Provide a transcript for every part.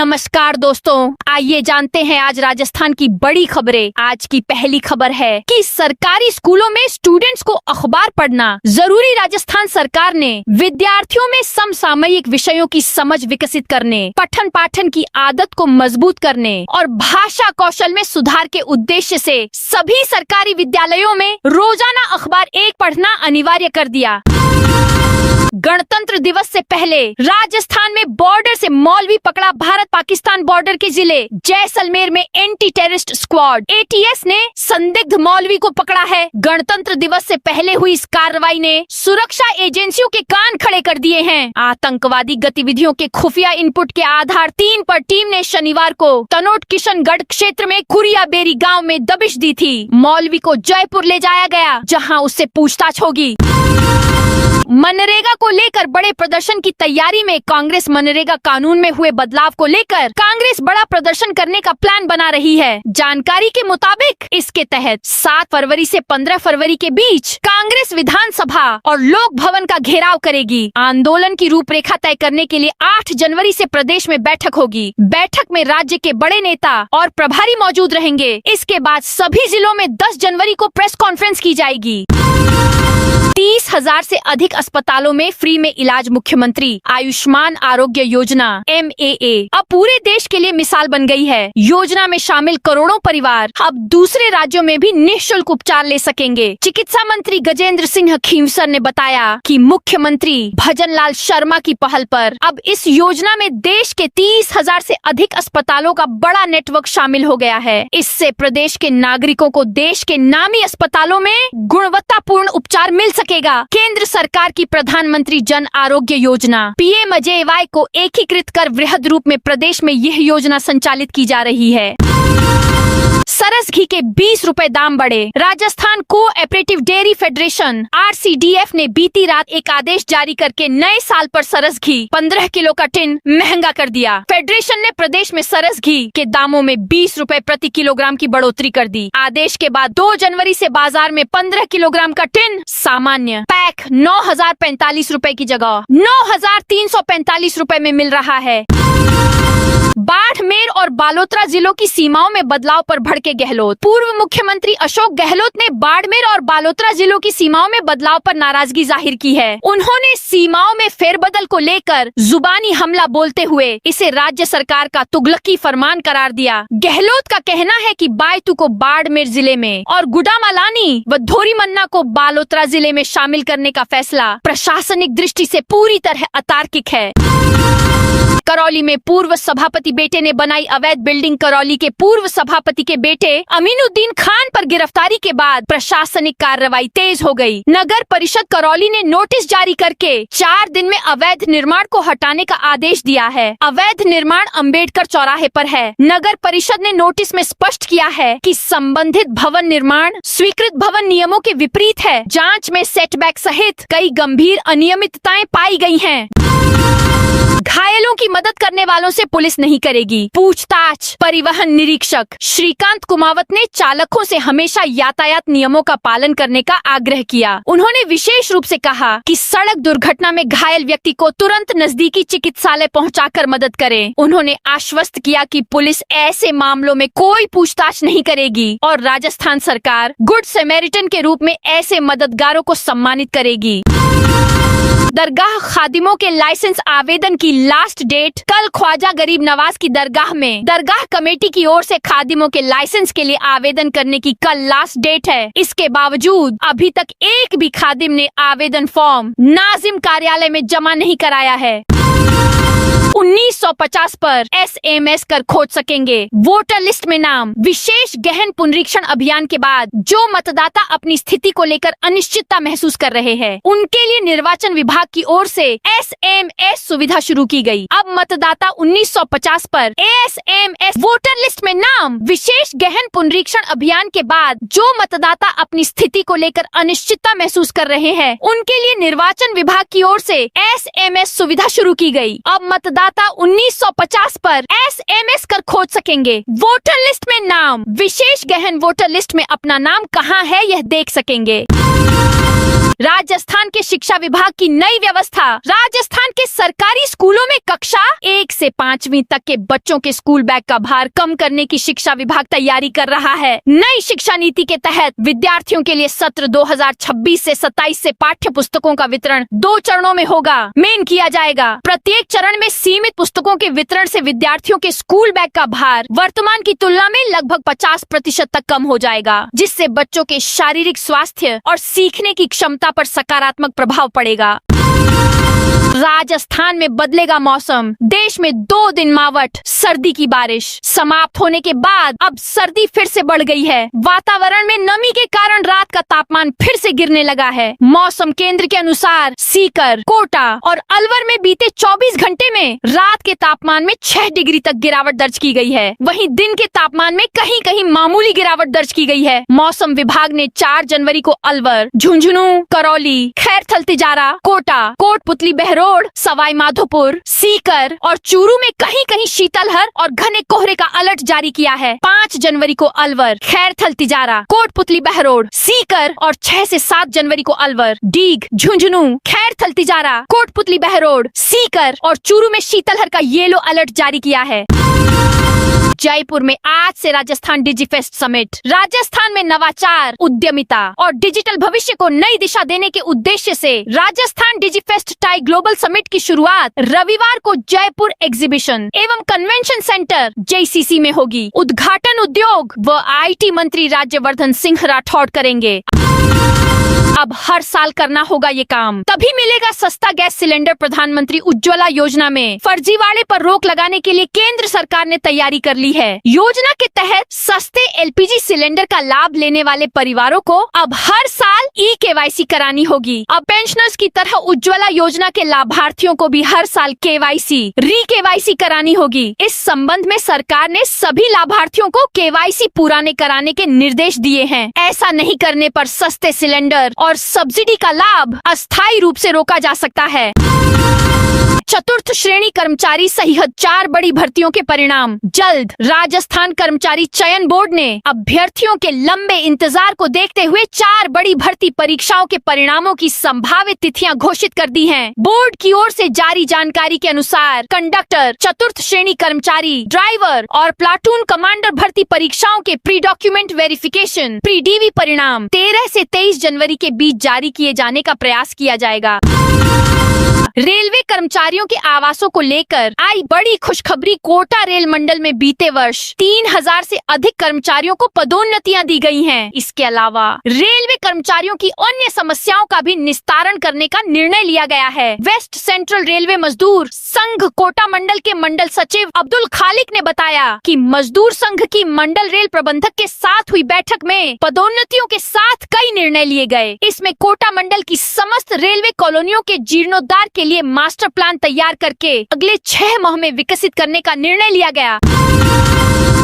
नमस्कार दोस्तों, आइए जानते हैं आज राजस्थान की बड़ी खबरें। आज की पहली खबर है कि सरकारी स्कूलों में स्टूडेंट्स को अखबार पढ़ना जरूरी। राजस्थान सरकार ने विद्यार्थियों में समसामयिक विषयों की समझ विकसित करने, पठन पाठन की आदत को मजबूत करने और भाषा कौशल में सुधार के उद्देश्य से सभी सरकारी विद्यालयों में रोजाना अखबार एक पढ़ना अनिवार्य कर दिया। गणतंत्र दिवस से पहले राजस्थान में बॉर्डर से मौलवी पकड़ा। भारत पाकिस्तान बॉर्डर के जिले जैसलमेर में एंटी टेररिस्ट स्क्वाड एटीएस ने संदिग्ध मौलवी को पकड़ा है। गणतंत्र दिवस से पहले हुई इस कार्रवाई ने सुरक्षा एजेंसियों के कान खड़े कर दिए हैं। आतंकवादी गतिविधियों के खुफिया इनपुट के आधार 3 पर टीम ने शनिवार को तनोट किशनगढ़ क्षेत्र में कुरियाबेरी गाँव में दबिश दी थी। मौलवी को जयपुर ले जाया गया, जहाँ उससे पूछताछ होगी। मनरेगा को लेकर बड़े प्रदर्शन की तैयारी में कांग्रेस मनरेगा कानून में हुए बदलाव को लेकर कांग्रेस बड़ा प्रदर्शन करने का प्लान बना रही है। जानकारी के मुताबिक इसके तहत 7 फरवरी से 15 फरवरी के बीच कांग्रेस विधानसभा और लोक भवन का घेराव करेगी। आंदोलन की रूपरेखा तय करने के लिए 8 जनवरी से प्रदेश में बैठक होगी। बैठक में राज्य के बड़े नेता और प्रभारी मौजूद रहेंगे। इसके बाद सभी जिलों में 10 जनवरी को प्रेस कॉन्फ्रेंस की जाएगी। 30,000 से अधिक अस्पतालों में फ्री में इलाज। मुख्यमंत्री आयुष्मान आरोग्य योजना MAA अब पूरे देश के लिए मिसाल बन गई है। योजना में शामिल करोड़ों परिवार अब दूसरे राज्यों में भी निःशुल्क उपचार ले सकेंगे। चिकित्सा मंत्री गजेंद्र सिंह खींवसर ने बताया कि मुख्यमंत्री भजन लाल शर्मा की पहल पर अब इस योजना में देश के 30,000 से अधिक अस्पतालों का बड़ा नेटवर्क शामिल हो गया है। इससे प्रदेश के नागरिकों को देश के नामी अस्पतालों में गुणवत्तापूर्ण उपचार मिल सकेगा। केंद्र सरकार की प्रधानमंत्री जन आरोग्य योजना PMJAY को एकीकृत कर वृहद रूप में प्रदेश में यह योजना संचालित की जा रही है। सरस घी के 20 रुपए दाम बढ़े। Rajasthan cooperative dairy federation RCDF ने बीती रात एक आदेश जारी करके नए साल पर सरस घी 15 किलो का टिन महंगा कर दिया। फेडरेशन ने प्रदेश में सरस घी के दामों में 20 रुपए प्रति किलोग्राम की बढ़ोतरी कर दी। आदेश के बाद 2 जनवरी से बाजार में 15 किलोग्राम का टिन सामान्य पैक 9,045 रुपए की जगह 9,345 रुपए में मिल रहा है। बाड़मेर और बालोतरा जिलों की सीमाओं में बदलाव पर भड़के गहलोत। पूर्व मुख्यमंत्री अशोक गहलोत ने बाड़मेर और बालोतरा जिलों की सीमाओं में बदलाव पर नाराजगी जाहिर की है। उन्होंने सीमाओं में फेरबदल को लेकर जुबानी हमला बोलते हुए इसे राज्य सरकार का तुगलकी फरमान करार दिया। गहलोत का कहना है कि बायतू को बाड़मेर जिले में और गुडामालानी व धोरीमन्ना को बालोतरा जिले में शामिल करने का फैसला प्रशासनिक दृष्टि से पूरी तरह अतार्किक है। करौली में पूर्व सभापति बेटे ने बनाई अवैध बिल्डिंग। करौली के पूर्व सभापति के बेटे अमीनुद्दीन खान पर गिरफ्तारी के बाद प्रशासनिक कार्रवाई तेज हो गई। नगर परिषद करौली ने नोटिस जारी करके 4 दिन में अवैध निर्माण को हटाने का आदेश दिया है। अवैध निर्माण अंबेडकर चौराहे पर है। नगर परिषद ने नोटिस में स्पष्ट किया है कि संबंधित भवन निर्माण स्वीकृत भवन नियमों के विपरीत है। जाँच में सेटबैक सहित कई गंभीर अनियमितताएं पाई गयी है। घायलों की मदद करने वालों से पुलिस नहीं करेगी पूछताछ। परिवहन निरीक्षक श्रीकांत कुमावत ने चालकों से हमेशा यातायात नियमों का पालन करने का आग्रह किया। उन्होंने विशेष रूप से कहा कि सड़क दुर्घटना में घायल व्यक्ति को तुरंत नजदीकी चिकित्सालय पहुंचाकर मदद करें। उन्होंने आश्वस्त किया कि पुलिस ऐसे मामलों में कोई पूछताछ नहीं करेगी और राजस्थान सरकार गुड समेरिटन के रूप में ऐसे मददगारों को सम्मानित करेगी। दरगाह खादिमों के लाइसेंस आवेदन की लास्ट डेट कल। ख्वाजा गरीब नवाज की दरगाह में दरगाह कमेटी की ओर से खादिमों के लाइसेंस के लिए आवेदन करने की कल लास्ट डेट है। इसके बावजूद अभी तक एक भी खादिम ने आवेदन फॉर्म नाजिम कार्यालय में जमा नहीं कराया है। 1950 पर SMS कर खोज सकेंगे वोटर लिस्ट में नाम। विशेष गहन पुनरीक्षण अभियान के बाद जो मतदाता अपनी स्थिति को लेकर अनिश्चितता महसूस कर रहे हैं, उनके लिए निर्वाचन विभाग की ओर से SMS सुविधा शुरू की गई। अब मतदाता 1950 पर SMS वोटर लिस्ट में नाम। विशेष गहन पुनरीक्षण अभियान के बाद जो मतदाता अपनी स्थिति को लेकर अनिश्चितता महसूस कर रहे हैं, उनके लिए निर्वाचन विभाग की ओर से SMS सुविधा शुरू की गई। अब मतदाता 1950 पर SMS कर खोज सकेंगे वोटर लिस्ट में नाम। विशेष गहन वोटर लिस्ट में अपना नाम कहां है यह देख सकेंगे। राजस्थान के शिक्षा विभाग की नई व्यवस्था। राजस्थान के सरकारी स्कूलों में कक्षा 1 से 5वीं तक के बच्चों के स्कूल बैग का भार कम करने की शिक्षा विभाग तैयारी कर रहा है। नई शिक्षा नीति के तहत विद्यार्थियों के लिए सत्र 2026 से 27 से पाठ्य पुस्तकों का वितरण 2 चरणों में होगा। मेन किया जाएगा। प्रत्येक चरण में सीमित पुस्तकों के वितरण से विद्यार्थियों के स्कूल बैग का भार वर्तमान की तुलना में लगभग 50% तक कम हो जाएगा, जिससे बच्चों के शारीरिक स्वास्थ्य और सीखने की क्षमता पर सकारात्मक प्रभाव पड़ेगा। राजस्थान में बदलेगा मौसम। देश में 2 दिन मावठ सर्दी की बारिश समाप्त होने के बाद अब सर्दी फिर से बढ़ गई है। वातावरण में नमी के कारण रात का तापमान फिर से गिरने लगा है। मौसम केंद्र के अनुसार सीकर, कोटा और अलवर में बीते 24 घंटे में रात के तापमान में 6 डिग्री तक गिरावट दर्ज की गई है। वहीं दिन के तापमान में कहीं कहीं मामूली गिरावट दर्ज की गई है। मौसम विभाग ने 4 जनवरी को अलवर, झुंझुनू, करौली, खैरथल तिजारा, कोटा, कोटपुतली, बहरोड, सवाई माधोपुर, सीकर और चूरू में कहीं कहीं शीतलहर और घने कोहरे का अलर्ट जारी किया है। 5 जनवरी को अलवर, खैरथल तिजारा, कोटपुतली, बहरोड, सीकर और 6 से 7 जनवरी को अलवर, डीग, झुंझुनू, खैरथल तिजारा, कोटपुतली, बहरोड, सीकर और चूरू में शीतलहर का येलो अलर्ट जारी किया है। जयपुर में आज से राजस्थान डिजिफेस्ट समिट। राजस्थान में नवाचार, उद्यमिता और डिजिटल भविष्य को नई दिशा देने के उद्देश्य से Rajasthan Digifest tie global summit की शुरुआत रविवार को जयपुर एग्जीबिशन एवं कन्वेंशन सेंटर JCC में होगी। उद्घाटन उद्योग व IT मंत्री राज्यवर्धन सिंह राठौड़ करेंगे। अब हर साल करना होगा ये काम, तभी मिलेगा सस्ता गैस सिलेंडर। प्रधानमंत्री उज्ज्वला योजना में फर्जीवाड़े पर रोक लगाने के लिए केंद्र सरकार ने तैयारी कर ली है। योजना के तहत सस्ते LPG सिलेंडर का लाभ लेने वाले परिवारों को अब हर साल KYC करानी होगी। अब पेंशनर्स की तरह उज्ज्वला योजना के लाभार्थियों को भी हर साल KYC, KYC करानी होगी। इस संबंध में सरकार ने सभी लाभार्थियों को KYC पूरा कराने के निर्देश दिए हैं। ऐसा नहीं करने पर सस्ते सिलेंडर और सब्सिडी का लाभ अस्थायी रूप से रोका जा सकता है। चतुर्थ श्रेणी कर्मचारी सहित 4 बड़ी भर्तियों के परिणाम जल्द। राजस्थान कर्मचारी चयन बोर्ड ने अभ्यर्थियों के लंबे इंतजार को देखते हुए 4 बड़ी भर्ती परीक्षाओं के परिणामों की संभावित तिथियां घोषित कर दी हैं। बोर्ड की ओर से जारी जानकारी के अनुसार कंडक्टर, चतुर्थ श्रेणी कर्मचारी, ड्राइवर और प्लाटून कमांडर भर्ती परीक्षाओं के प्री डॉक्यूमेंट वेरिफिकेशन (PDV) परिणाम 13 से 23 जनवरी के बीच जारी किए जाने का प्रयास किया जाएगा। रेलवे कर्मचारियों के आवासों को लेकर आई बड़ी खुशखबरी। कोटा रेल मंडल में बीते वर्ष 3000 से अधिक कर्मचारियों को पदोन्नतियां दी गई हैं। इसके अलावा रेलवे कर्मचारियों की अन्य समस्याओं का भी निस्तारण करने का निर्णय लिया गया है। वेस्ट सेंट्रल रेलवे मजदूर संघ कोटा मंडल के मंडल सचिव अब्दुल खालिक ने बताया कि मजदूर संघ की मंडल रेल प्रबंधक के साथ हुई बैठक में पदोन्नतियों के साथ कई निर्णय लिए गए। इसमें कोटा मंडल की समस्त रेलवे कॉलोनियों के जीर्णोद्धार के लिए मास्टर प्लान तैयार करके अगले 6 माह में विकसित करने का निर्णय लिया गया।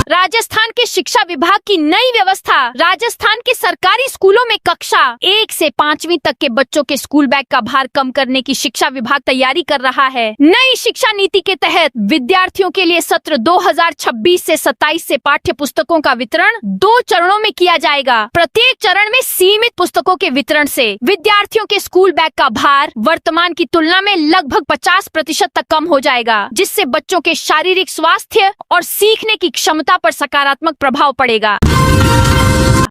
राजस्थान के शिक्षा विभाग की नई व्यवस्था। राजस्थान के सरकारी स्कूलों में कक्षा 1 से 5वीं तक के बच्चों के स्कूल बैग का भार कम करने की शिक्षा विभाग तैयारी कर रहा है। नई शिक्षा नीति के तहत विद्यार्थियों के लिए सत्र 2026 से 27 से पाठ्य पुस्तकों का वितरण 2 चरणों में किया जाएगा। प्रत्येक चरण में सीमित पुस्तकों के वितरण से विद्यार्थियों के स्कूल बैग का भार वर्तमान की तुलना में लगभग 50% तक कम हो जाएगा, जिससे बच्चों के शारीरिक स्वास्थ्य और सीखने की क्षमता पर सकारात्मक प्रभाव पड़ेगा।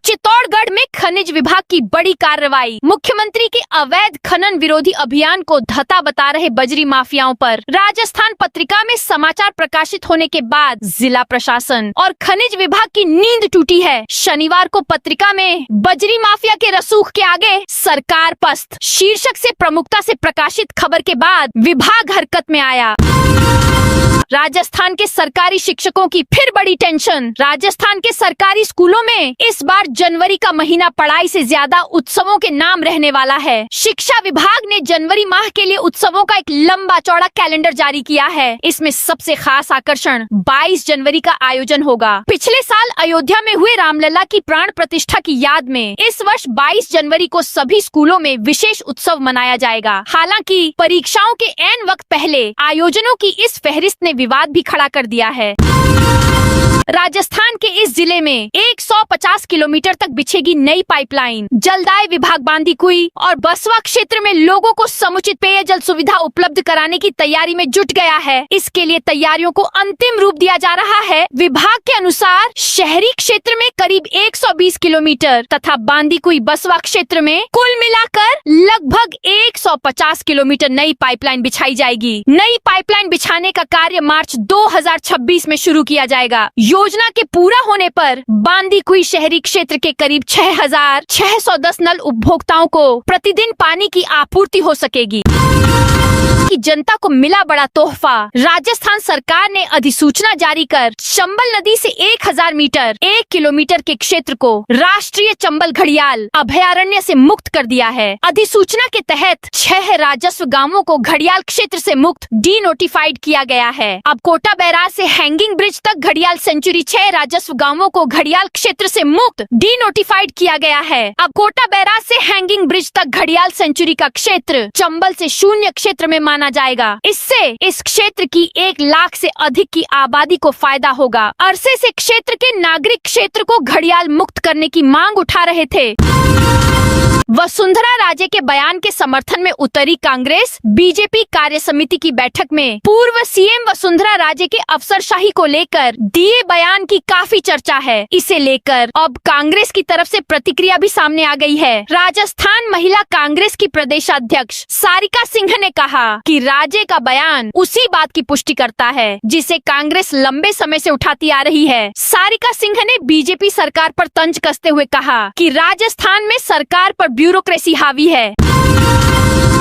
चित्तौड़गढ़ में खनिज विभाग की बड़ी कार्रवाई। मुख्यमंत्री के अवैध खनन विरोधी अभियान को धता बता रहे बजरी माफियाओं पर राजस्थान पत्रिका में समाचार प्रकाशित होने के बाद जिला प्रशासन और खनिज विभाग की नींद टूटी है। शनिवार को पत्रिका में बजरी माफिया के रसूख के आगे सरकार पस्त शीर्षक से प्रमुखता से प्रकाशित खबर के बाद विभाग हरकत में आया। राजस्थान के सरकारी शिक्षकों की फिर बड़ी टेंशन। राजस्थान के सरकारी स्कूलों में इस बार जनवरी का महीना पढ़ाई से ज्यादा उत्सवों के नाम रहने वाला है। शिक्षा विभाग ने जनवरी माह के लिए उत्सवों का एक लंबा चौड़ा कैलेंडर जारी किया है। इसमें सबसे खास आकर्षण 22 जनवरी का आयोजन होगा। पिछले साल अयोध्या में हुए रामलला की प्राण प्रतिष्ठा की याद में इस वर्ष 22 जनवरी को सभी स्कूलों में विशेष उत्सव मनाया जाएगा। हालांकि परीक्षाओं के ऐन वक्त पहले आयोजनों की इस फहरिस्त ने विवाद भी खड़ा कर दिया है। राजस्थान के इस जिले में 150 किलोमीटर तक बिछेगी नई पाइपलाइन। जलदाय विभाग बांदीकुई और बसवा क्षेत्र में लोगों को समुचित पेयजल सुविधा उपलब्ध कराने की तैयारी में जुट गया है। इसके लिए तैयारियों को अंतिम रूप दिया जा रहा है। विभाग के अनुसार शहरी क्षेत्र में करीब 120 किलोमीटर तथा बांदीकुई बसवा क्षेत्र में कुल मिलाकर लगभग 150 किलोमीटर नई पाइपलाइन बिछाई जाएगी। नई पाइपलाइन बिछाने का कार्य मार्च 2026 में शुरू किया जाएगा। योजना के पूरा होने पर बांदीकुई शहरी क्षेत्र के करीब 6,610 नल उपभोक्ताओं को प्रतिदिन पानी की आपूर्ति हो सकेगी। की जनता को मिला बड़ा तोहफा। राजस्थान सरकार ने अधिसूचना जारी कर चंबल नदी से 1000 मीटर 1 किलोमीटर के क्षेत्र को राष्ट्रीय चंबल घड़ियाल अभयारण्य से मुक्त कर दिया है। अधिसूचना के तहत 6 राजस्व गांवों को घड़ियाल क्षेत्र से मुक्त डी नोटिफाइड किया गया है। अब कोटा बैराज से हैंगिंग ब्रिज तक घड़ियाल सेंचुरी 6 राजस्व गांवों को घड़ियाल क्षेत्र से मुक्त डी नोटिफाइड किया गया है। अब कोटा बैराज से हैंगिंग ब्रिज तक घड़ियाल सेंचुरी का क्षेत्र चंबल से शून्य क्षेत्र में माना जाएगा। इससे इस क्षेत्र की 1 लाख से अधिक की आबादी को फायदा होगा। अरसे से क्षेत्र के नागरिक क्षेत्र को घड़ियाल मुक्त करने की मांग उठा रहे थे। वसुंधरा राजे के बयान के समर्थन में उतरी कांग्रेस बीजेपी कार्य समिति की बैठक में पूर्व सीएम वसुंधरा राजे के अफसरशाही को लेकर दिए बयान की काफी चर्चा है। इसे लेकर अब कांग्रेस की तरफ से प्रतिक्रिया भी सामने आ गई है। राजस्थान महिला कांग्रेस की प्रदेशाध्यक्ष सारिका सिंह ने कहा कि राजे का बयान उसी बात की पुष्टि करता है जिसे कांग्रेस लंबे समय से उठाती आ रही है। सारिका सिंह ने बीजेपी सरकार पर तंज कसते हुए कहा कि राजस्थान में सरकार पर ब्यूरोक्रेसी हावी है।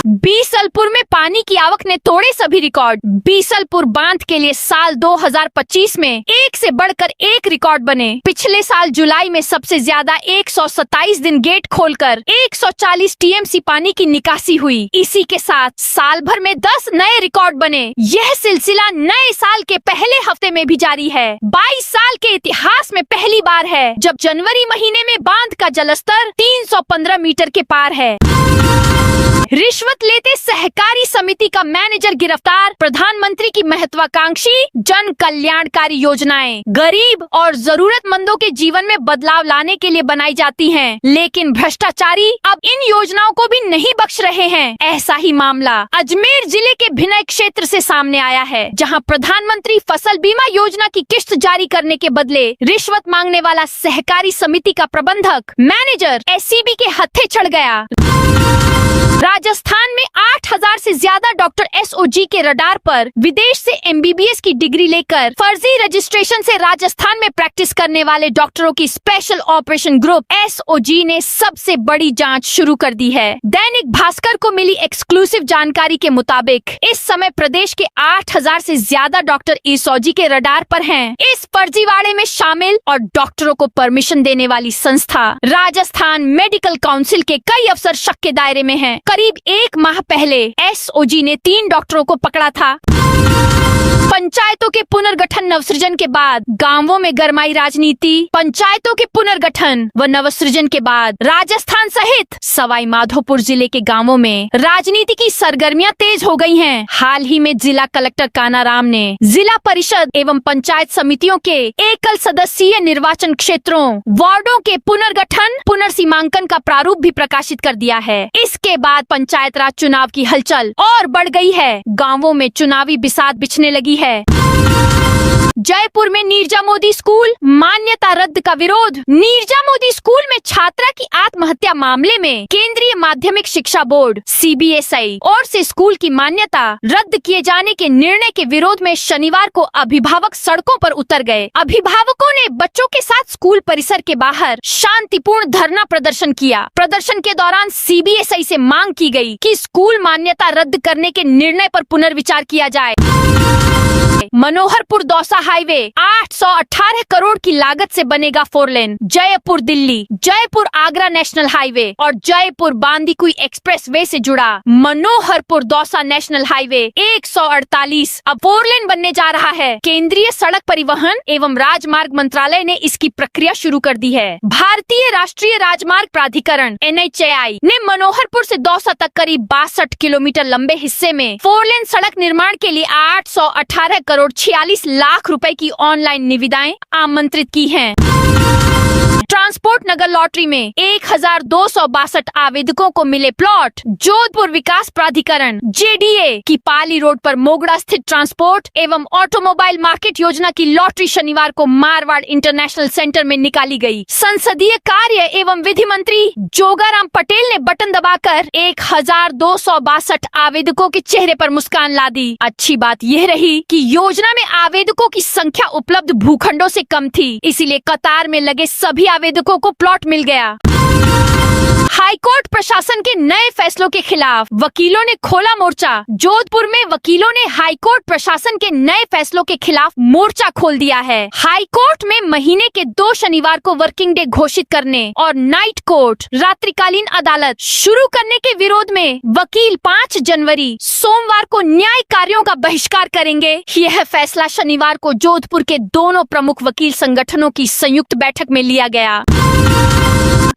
बीसलपुर में पानी की आवक ने तोड़े सभी रिकॉर्ड। बीसलपुर बांध के लिए साल 2025 में एक से बढ़कर एक रिकॉर्ड बने। पिछले साल जुलाई में सबसे ज्यादा 127 दिन गेट खोलकर 140 टीएमसी पानी की निकासी हुई। इसी के साथ साल भर में 10 नए रिकॉर्ड बने। यह सिलसिला नए साल के पहले हफ्ते में भी जारी है। 22 साल के इतिहास में पहली बार है जब जनवरी महीने में बांध का जलस्तर 315 मीटर के पार है। रिश्वत लेते सहकारी समिति का मैनेजर गिरफ्तार। प्रधानमंत्री की महत्वाकांक्षी जन कल्याणकारी योजनाएं गरीब और जरूरतमंदों के जीवन में बदलाव लाने के लिए बनाई जाती हैं, लेकिन भ्रष्टाचारी अब इन योजनाओं को भी नहीं बख्श रहे हैं। ऐसा ही मामला अजमेर जिले के भिनय क्षेत्र से सामने आया है, जहां प्रधानमंत्री फसल बीमा योजना की किश्त जारी करने के बदले रिश्वत मांगने वाला सहकारी समिति का प्रबंधक मैनेजर एससीबी के हत्थे चढ़ गया। राजस्थान में 8000 से ज्यादा डॉक्टर एसओजी के रडार पर विदेश से एमबीबीएस की डिग्री लेकर फर्जी रजिस्ट्रेशन से राजस्थान में प्रैक्टिस करने वाले डॉक्टरों की स्पेशल ऑपरेशन ग्रुप एसओजी ने सबसे बड़ी जांच शुरू कर दी है। दैनिक भास्कर को मिली एक्सक्लूसिव जानकारी के मुताबिक इस समय प्रदेश के 8000 से ज्यादा डॉक्टर एसओजी के रडार पर हैं। इस फर्जीवाड़े में शामिल और डॉक्टरों को परमिशन देने वाली संस्था राजस्थान मेडिकल काउंसिल के कई अफसर शक के दायरे में हैं। करीब 1 माह पहले एसओजी ने 3 डॉक्टरों को पकड़ा था। पंचायतों के पुनर्गठन नवसृजन के बाद गांवों में गरमाई राजनीति। पंचायतों के पुनर्गठन व नवसृजन के बाद राजस्थान सहित सवाई माधोपुर जिले के गांवों में राजनीति की सरगर्मियां तेज हो गई हैं। हाल ही में जिला कलेक्टर कानाराम ने जिला परिषद एवं पंचायत समितियों के एकल सदस्यीय निर्वाचन क्षेत्रों वार्डों के पुनर्गठन पुनर्सीमांकन का प्रारूप भी प्रकाशित कर दिया है। इसके बाद पंचायत राज चुनाव की हलचल और बढ़ गई है। गाँवों में चुनावी बिसात बिछने लगी है। जयपुर में नीरजा मोदी स्कूल मान्यता रद्द का विरोध। नीरजा मोदी स्कूल में छात्रा की आत्महत्या मामले में केंद्रीय माध्यमिक शिक्षा बोर्ड सीबीएसई और से स्कूल की मान्यता रद्द किए जाने के निर्णय के विरोध में शनिवार को अभिभावक सड़कों पर उतर गए। अभिभावकों ने बच्चों के साथ स्कूल परिसर के बाहर शांतिपूर्ण धरना प्रदर्शन किया। प्रदर्शन के दौरान सीबीएसई से मांग की गई कि स्कूल मान्यता रद्द करने के निर्णय पर पुनर्विचार किया जाए। मनोहरपुर दौसा हाईवे 818 करोड़ की लागत से बनेगा 4 लेन। जयपुर दिल्ली, जयपुर आगरा नेशनल हाईवे और जयपुर बांदीकुई एक्सप्रेसवे से जुड़ा मनोहरपुर दौसा नेशनल हाईवे 148 अब 4 लेन बनने जा रहा है। केंद्रीय सड़क परिवहन एवं राजमार्ग मंत्रालय ने इसकी प्रक्रिया शुरू कर दी है। भारतीय राष्ट्रीय राजमार्ग प्राधिकरण NHAI ने मनोहरपुर से दौसा तक करीब 62 किलोमीटर लंबे हिस्से में 4 लेन सड़क निर्माण के लिए 818 1,46,00,000 रुपए की ऑनलाइन निविदाएं आमंत्रित की हैं। ट्रांसपोर्ट नगर लॉटरी में 1,262 आवेदकों को मिले प्लॉट। जोधपुर विकास प्राधिकरण JDA की पाली रोड पर मोगड़ा स्थित ट्रांसपोर्ट एवं ऑटोमोबाइल मार्केट योजना की लॉटरी शनिवार को मारवाड़ इंटरनेशनल सेंटर में निकाली गई। संसदीय कार्य एवं विधि मंत्री जोगाराम पटेल ने बटन दबाकर 1,262 आवेदकों के चेहरे पर मुस्कान ला दी। अच्छी बात यह रही कि योजना में आवेदकों की संख्या उपलब्ध भूखंडों से कम थी, इसीलिए कतार में लगे सभी आवेदकों को प्लॉट मिल गया। हाईकोर्ट प्रशासन के नए फैसलों के खिलाफ वकीलों ने खोला मोर्चा। जोधपुर में वकीलों ने हाईकोर्ट प्रशासन के नए फैसलों के खिलाफ मोर्चा खोल दिया है। हाईकोर्ट में महीने के 2 शनिवार को वर्किंग डे घोषित करने और नाइट कोर्ट रात्रिकालीन अदालत शुरू करने के विरोध में वकील 5 जनवरी सोमवार को न्याय कार्यों का बहिष्कार करेंगे। यह फैसला शनिवार को जोधपुर के दोनों प्रमुख वकील संगठनों की संयुक्त बैठक में लिया गया।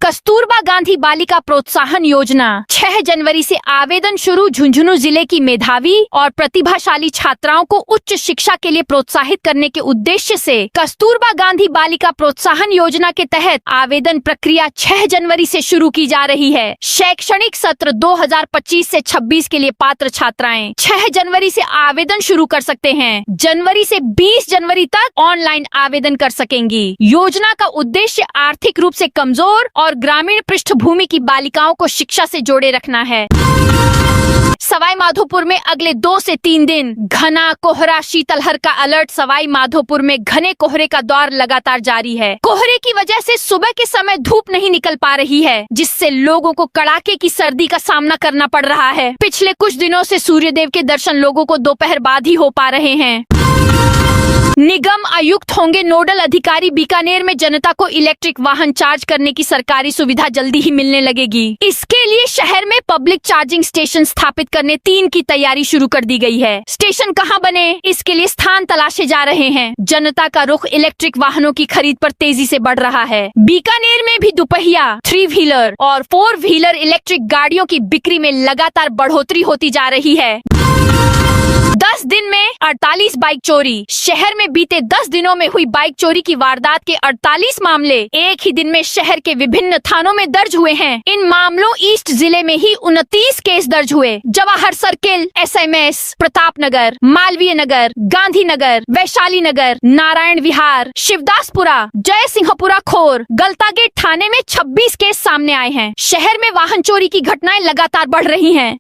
कस्तूरबा गांधी बालिका प्रोत्साहन योजना 6 जनवरी से आवेदन शुरू। झुंझुनू जिले की मेधावी और प्रतिभाशाली छात्राओं को उच्च शिक्षा के लिए प्रोत्साहित करने के उद्देश्य से कस्तूरबा गांधी बालिका प्रोत्साहन योजना के तहत आवेदन प्रक्रिया 6 जनवरी से शुरू की जा रही है। शैक्षणिक सत्र 2025 से 26 के लिए पात्र छात्राएं 6 जनवरी से आवेदन शुरू कर सकते हैं। जनवरी से 20 जनवरी तक ऑनलाइन आवेदन कर सकेंगी। योजना का उद्देश्य आर्थिक रूप से कमजोर और ग्रामीण पृष्ठभूमि की बालिकाओं को शिक्षा से जोड़े रखना है। सवाई माधोपुर में अगले 2 से 3 दिन घना कोहरा शीतलहर का अलर्ट। सवाई माधोपुर में घने कोहरे का दौर लगातार जारी है। कोहरे की वजह से सुबह के समय धूप नहीं निकल पा रही है, जिससे लोगों को कड़ाके की सर्दी का सामना करना पड़ रहा है। पिछले कुछ दिनों से सूर्यदेव के दर्शन लोगों को दोपहर बाद ही हो पा रहे हैं। निगम आयुक्त होंगे नोडल अधिकारी। बीकानेर में जनता को इलेक्ट्रिक वाहन चार्ज करने की सरकारी सुविधा जल्दी ही मिलने लगेगी। इसके लिए शहर में पब्लिक चार्जिंग स्टेशन स्थापित करने 3 की तैयारी शुरू कर दी गई है। स्टेशन कहां बने, इसके लिए स्थान तलाशे जा रहे हैं। जनता का रुख इलेक्ट्रिक वाहनों की खरीद पर तेजी से बढ़ रहा है। बीकानेर में भी दुपहिया, 3 व्हीलर और 4 व्हीलर इलेक्ट्रिक गाड़ियों की बिक्री में लगातार बढ़ोतरी होती जा रही है। 10 दिन में 48 बाइक चोरी। शहर में बीते 10 दिनों में हुई बाइक चोरी की वारदात के 48 मामले एक ही दिन में शहर के विभिन्न थानों में दर्ज हुए हैं। इन मामलों ईस्ट जिले में ही 29 केस दर्ज हुए। जवाहर सर्किल, SMS, प्रताप नगर, मालवीय नगर, गांधी नगर, वैशाली नगर, नारायण विहार, शिवदासपुरा, जय सिंहपुरा खोर, गलता गेट थाने में 26 केस सामने आए हैं। शहर में वाहन चोरी की घटनाएं लगातार बढ़ रही हैं।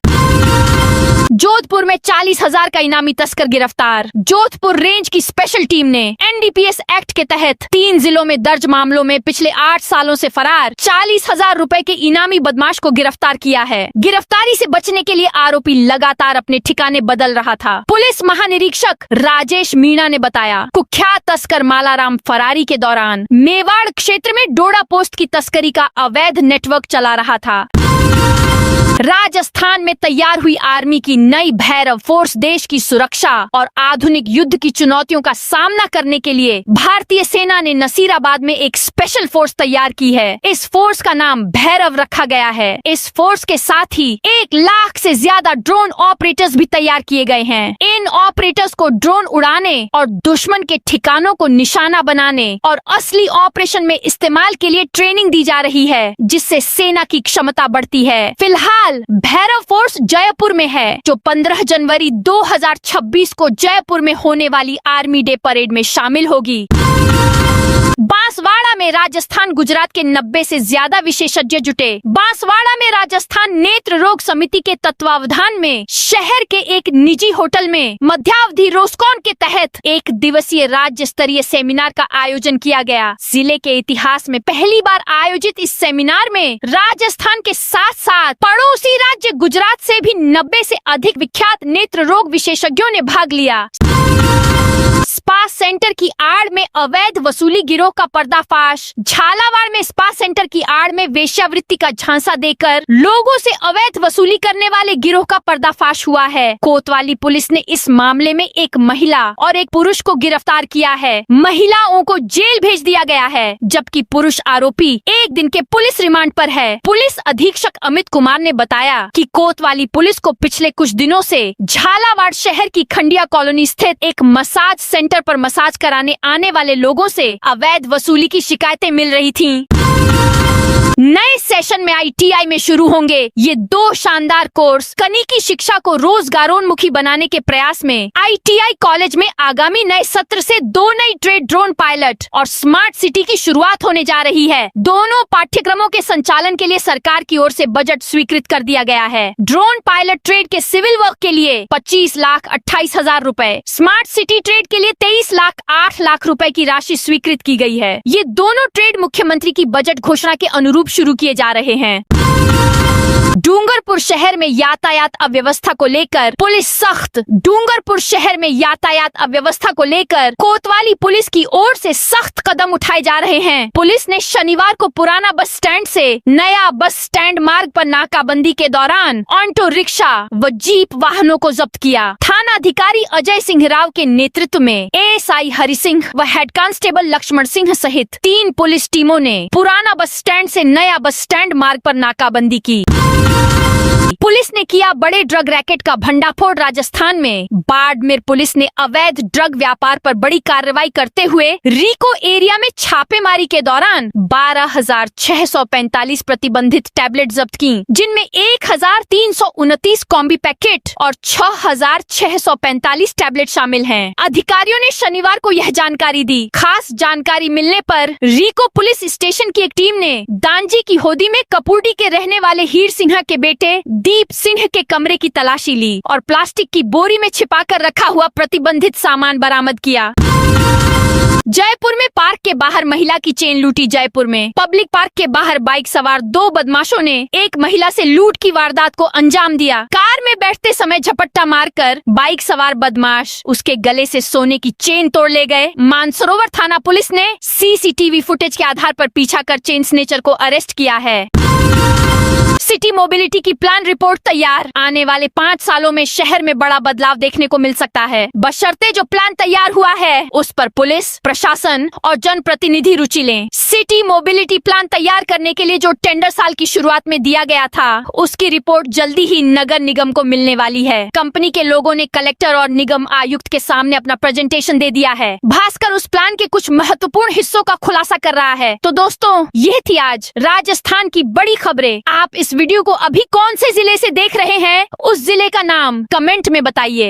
जोधपुर में 40,000 का इनामी तस्कर गिरफ्तार। जोधपुर रेंज की स्पेशल टीम ने NDPS एक्ट के तहत 3 जिलों में दर्ज मामलों में पिछले 8 सालों से फरार 40,000 रुपए के इनामी बदमाश को गिरफ्तार किया है। गिरफ्तारी से बचने के लिए आरोपी लगातार अपने ठिकाने बदल रहा था। पुलिस महानिरीक्षक राजेश मीणा ने बताया, कुख्यात तस्कर मालाराम फरारी के दौरान मेवाड़ क्षेत्र में डोडा पोस्ट की तस्करी का अवैध नेटवर्क चला रहा था। राजस्थान में तैयार हुई आर्मी की नई भैरव फोर्स देश की सुरक्षा और आधुनिक युद्ध की चुनौतियों का सामना करने के लिए भारतीय सेना ने नसीराबाद में एक स्पेशल फोर्स तैयार की है। इस फोर्स का नाम भैरव रखा गया है। इस फोर्स के साथ ही 1 लाख से ज्यादा ड्रोन ऑपरेटर्स भी तैयार किए गए हैं। इन ऑपरेटर्स को ड्रोन उड़ाने और दुश्मन के ठिकानों को निशाना बनाने और असली ऑपरेशन में इस्तेमाल के लिए ट्रेनिंग दी जा रही है, जिससे सेना की क्षमता बढ़ती है। फिलहाल भैरव फोर्स जयपुर में है, जो 15 जनवरी 2026 को जयपुर में होने वाली आर्मी डे परेड में शामिल होगी। बांसवाड़ा में राजस्थान गुजरात के 90 से ज्यादा विशेषज्ञ जुटे। बांसवाड़ा में राजस्थान नेत्र रोग समिति के तत्वावधान में शहर के एक निजी होटल में मध्यावधि रोस्कॉन के तहत 1 दिवसीय राज्य स्तरीय सेमिनार का आयोजन किया गया। जिले के इतिहास में पहली बार आयोजित इस सेमिनार में राजस्थान के साथ साथ पड़ोसी राज्य गुजरात से भी 90 से अधिक विख्यात नेत्र रोग विशेषज्ञों ने भाग लिया। स्पा सेंटर की आड़ में अवैध वसूली गिरोह का पर्दाफाश। झालावाड़ में स्पा सेंटर की आड़ में वेश्यावृत्ति का झांसा देकर लोगों से अवैध वसूली करने वाले गिरोह का पर्दाफाश हुआ है। कोतवाली पुलिस ने इस मामले में एक महिला और एक पुरुष को गिरफ्तार किया है। महिलाओं को जेल भेज दिया गया है, जबकि पुरुष आरोपी 1 दिन के पुलिस रिमांड पर है। पुलिस अधीक्षक अमित कुमार ने बताया कि कोतवाली पुलिस को पिछले कुछ दिनों से झालावाड़ शहर की खंडिया कॉलोनी स्थित एक मसाज सेंटर पर मसाज कराने आने वाले लोगों से अवैध वसूली की शिकायतें मिल रही थीं। नए सेशन में ITI में शुरू होंगे ये 2 शानदार कोर्स। तकनीकी शिक्षा को रोजगारोन्मुखी बनाने के प्रयास में ITI कॉलेज में आगामी नए सत्र से 2 नई ट्रेड ड्रोन पायलट और स्मार्ट सिटी की शुरुआत होने जा रही है। दोनों पाठ्यक्रमों के संचालन के लिए सरकार की ओर से बजट स्वीकृत कर दिया गया है। ड्रोन पायलट ट्रेड के सिविल वर्क के लिए 25,28,000 रुपए, स्मार्ट सिटी ट्रेड के लिए 23,08,00,000 रुपए की राशि स्वीकृत की गई है। ये दोनों ट्रेड मुख्यमंत्री की बजट घोषणा के अनुरूप शुरू किए जा रहे हैं। डूंगरपुर शहर में यातायात अव्यवस्था को लेकर पुलिस सख्त। डूंगरपुर शहर में यातायात अव्यवस्था को लेकर कोतवाली पुलिस की ओर से सख्त कदम उठाए जा रहे हैं। पुलिस ने शनिवार को पुराना बस स्टैंड से नया बस स्टैंड मार्ग पर नाकाबंदी के दौरान ऑटो रिक्शा व जीप वाहनों को जब्त किया। थाना अधिकारी अजय सिंह राव के नेतृत्व में ASI हरि सिंह व हेड कांस्टेबल लक्ष्मण सिंह सहित 3 पुलिस टीमों ने पुराना बस स्टैंड से नया बस स्टैंड मार्ग पर नाकाबंदी की। पुलिस ने किया बड़े ड्रग रैकेट का भंडाफोड़। राजस्थान में बाड़मेर पुलिस ने अवैध ड्रग व्यापार पर बड़ी कार्रवाई करते हुए रिको एरिया में छापेमारी के दौरान 12,645 प्रतिबंधित टैबलेट जब्त की, जिनमें 1,329 कॉम्बी पैकेट और 6,645 टैबलेट शामिल हैं। अधिकारियों ने शनिवार को यह जानकारी दी। खास जानकारी मिलने पर रिको पुलिस स्टेशन की एक टीम ने दांजी की होदी में कपूरडी के रहने वाले हीर सिन्हा के बेटे दीप सिंह के कमरे की तलाशी ली और प्लास्टिक की बोरी में छिपाकर रखा हुआ प्रतिबंधित सामान बरामद किया। जयपुर में पार्क के बाहर महिला की चेन लूटी। जयपुर में पब्लिक पार्क के बाहर बाइक सवार 2 बदमाशों ने एक महिला से लूट की वारदात को अंजाम दिया। कार में बैठते समय झपट्टा मारकर बाइक सवार बदमाश उसके गले से सोने की चेन तोड़ ले गए। मानसरोवर थाना पुलिस ने CCTV फुटेज के आधार पर पीछा कर चेन स्नेचर को अरेस्ट किया है। सिटी मोबिलिटी की प्लान रिपोर्ट तैयार। आने वाले 5 सालों में शहर में बड़ा बदलाव देखने को मिल सकता है, बशर्ते जो प्लान तैयार हुआ है उस पर पुलिस, प्रशासन और जनप्रतिनिधि रुचि लें। सिटी मोबिलिटी प्लान तैयार करने के लिए जो टेंडर साल की शुरुआत में दिया गया था, उसकी रिपोर्ट जल्दी ही नगर निगम को मिलने वाली है। कंपनी के लोगों ने कलेक्टर और निगम आयुक्त के सामने अपना प्रेजेंटेशन दे दिया है। भास्कर उस प्लान के कुछ महत्वपूर्ण हिस्सों का खुलासा कर रहा है। तो दोस्तों, ये थी आज राजस्थान की बड़ी खबरें। आप इस वीडियो को अभी कौन से जिले से देख रहे हैं, उस जिले का नाम कमेंट में बताइए।